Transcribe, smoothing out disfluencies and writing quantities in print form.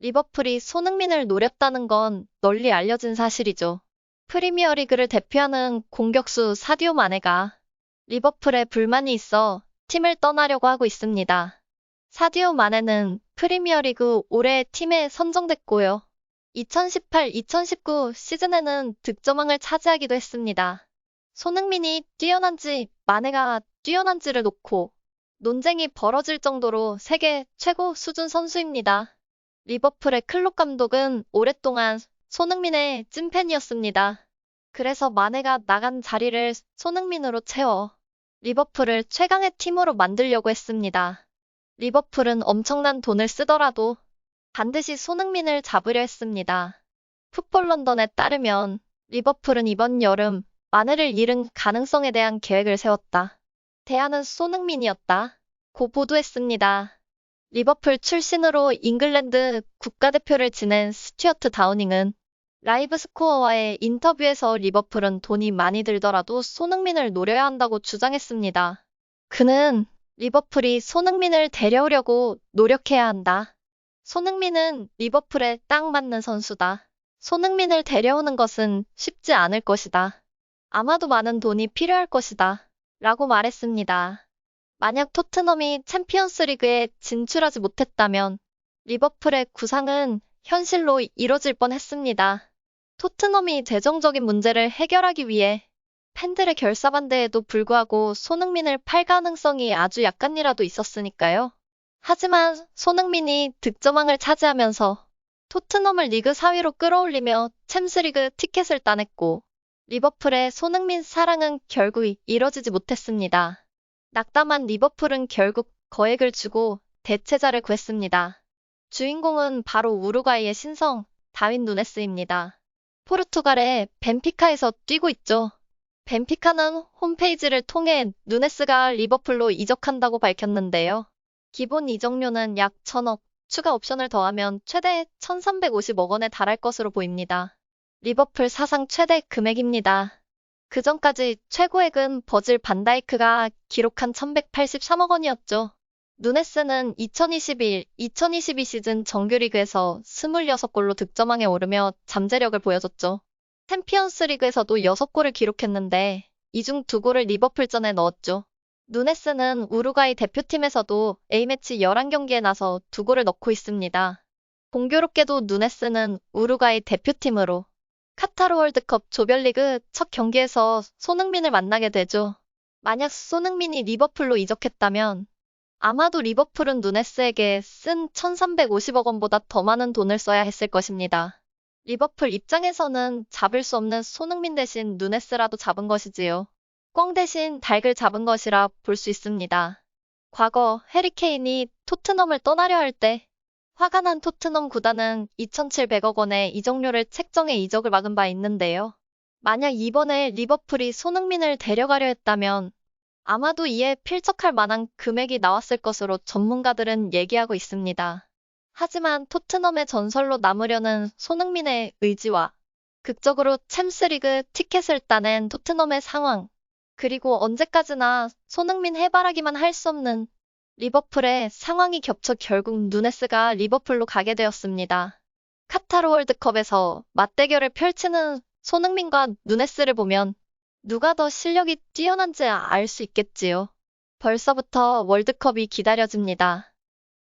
리버풀이 손흥민을 노렸다는 건 널리 알려진 사실이죠. 프리미어리그를 대표하는 공격수 사디오 마네가 리버풀에 불만이 있어 팀을 떠나려고 하고 있습니다. 사디오 마네는 프리미어리그 올해 팀에 선정됐고요. 2018-2019 시즌에는 득점왕을 차지하기도 했습니다. 손흥민이 뛰어난지 마네가 뛰어난지를 놓고 논쟁이 벌어질 정도로 세계 최고 수준 선수입니다. 리버풀의 클롭 감독은 오랫동안 손흥민의 찐팬이었습니다. 그래서 마네가 나간 자리를 손흥민으로 채워 리버풀을 최강의 팀으로 만들려고 했습니다. 리버풀은 엄청난 돈을 쓰더라도 반드시 손흥민을 잡으려 했습니다. 풋볼 런던에 따르면 리버풀은 이번 여름 마네를 잃은 가능성에 대한 계획을 세웠다. 대안은 손흥민이었다. 고 보도했습니다. 리버풀 출신으로 잉글랜드 국가대표를 지낸 스튜어트 다우닝은 라이브 스코어와의 인터뷰에서 리버풀은 돈이 많이 들더라도 손흥민을 노려야 한다고 주장했습니다. 그는 리버풀이 손흥민을 데려오려고 노력해야 한다. 손흥민은 리버풀에 딱 맞는 선수다. 손흥민을 데려오는 것은 쉽지 않을 것이다. 아마도 많은 돈이 필요할 것이다. 라고 말했습니다. 만약 토트넘이 챔피언스리그에 진출하지 못했다면 리버풀의 구상은 현실로 이뤄질 뻔했습니다. 토트넘이 재정적인 문제를 해결하기 위해 팬들의 결사반대에도 불구하고 손흥민을 팔 가능성이 아주 약간이라도 있었으니까요. 하지만 손흥민이 득점왕을 차지하면서 토트넘을 리그 4위로 끌어올리며 챔스리그 티켓을 따냈고 리버풀의 손흥민 사랑은 결국 이뤄지지 못했습니다. 낙담한 리버풀은 결국 거액을 주고 대체자를 구했습니다. 주인공은 바로 우루과이의 신성 다윈 누네스입니다. 포르투갈의 벤피카에서 뛰고 있죠. 벤피카는 홈페이지를 통해 누네스가 리버풀로 이적한다고 밝혔는데요. 기본 이적료는 약 1,000억, 추가 옵션을 더하면 최대 1,350억 원에 달할 것으로 보입니다. 리버풀 사상 최대 금액입니다. 그 전까지 최고액은 버질 반다이크가 기록한 1,183억 원이었죠. 누네스는 2021-2022 시즌 정규리그에서 26골로 득점왕에 오르며 잠재력을 보여줬죠. 챔피언스 리그에서도 6골을 기록했는데 이 중 2골을 리버풀전에 넣었죠. 누네스는 우루과이 대표팀에서도 A매치 11경기에 나서 2골을 넣고 있습니다. 공교롭게도 누네스는 우루과이 대표팀으로 카타르 월드컵 조별리그 첫 경기에서 손흥민을 만나게 되죠. 만약 손흥민이 리버풀로 이적했다면 아마도 리버풀은 누네스에게 쓴 1,350억 원보다 더 많은 돈을 써야 했을 것입니다. 리버풀 입장에서는 잡을 수 없는 손흥민 대신 누네스라도 잡은 것이지요. 꽝 대신 닭을 잡은 것이라 볼 수 있습니다. 과거 해리케인이 토트넘을 떠나려 할 때 화가 난 토트넘 구단은 2,700억 원의 이적료를 책정해 이적을 막은 바 있는데요. 만약 이번에 리버풀이 손흥민을 데려가려 했다면 아마도 이에 필적할 만한 금액이 나왔을 것으로 전문가들은 얘기하고 있습니다. 하지만 토트넘의 전설로 남으려는 손흥민의 의지와 극적으로 챔스리그 티켓을 따낸 토트넘의 상황, 그리고 언제까지나 손흥민 해바라기만 할 수 없는 리버풀의 상황이 겹쳐 결국 누네스가 리버풀로 가게 되었습니다. 카타르 월드컵에서 맞대결을 펼치는 손흥민과 누네스를 보면 누가 더 실력이 뛰어난지 알 수 있겠지요. 벌써부터 월드컵이 기다려집니다.